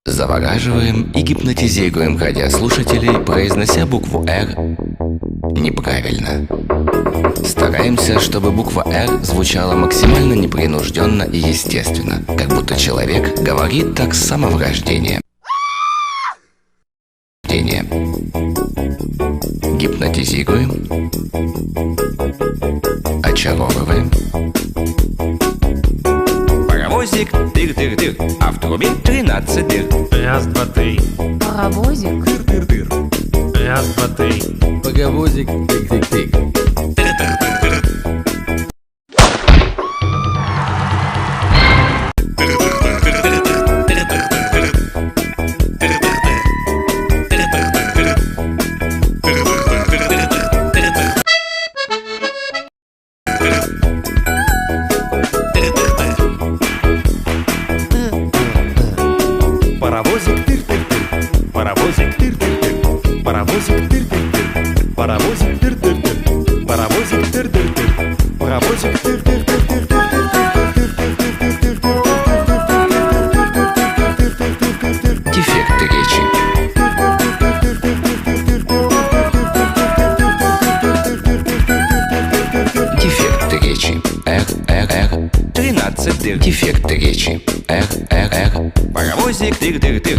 Завораживаем и гипнотизируем радиослушателей, произнося букву «Р» неправильно. Стараемся, чтобы буква «Р» звучала максимально непринужденно и естественно, как будто человек говорит так с самого рождения. Гипнотизируем, очаровываем. Паровозик тыр-тыр-тыр, а в трубе 13 дыр. Раз, два, три. Паровозик Тыр-тыр-тыр. Раз, два, три. Паровозик тык-тык-тык. Паровозик тыр-тыр-тыр. Паровозик тыр-тыр-тыр. Паровозик тыр-тыр-тыр. Паровозик тыр-тыр-тыр. Паровозик тыр-тыр-тыр. Паровозик тыр-тыр-тыр. Дефекты речи. Дефекты речи. Р. 13 дыр. Дефекты речи. Р. Паровозик тыр-тыр-тыр.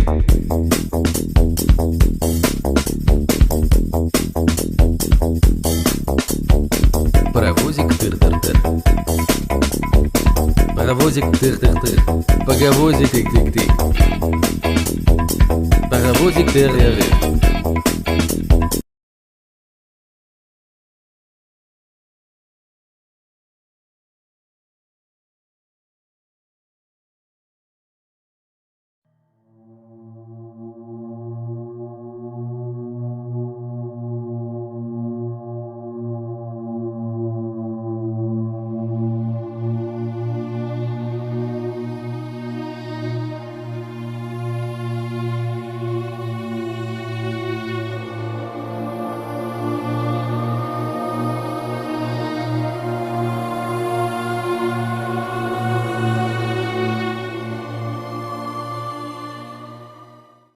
Паровозик тыр-тыр-тыр. Паровозик тыр-тыр-тыр. Паровозик тык-тык-тык. Паровозик тыр-тыр-тыр.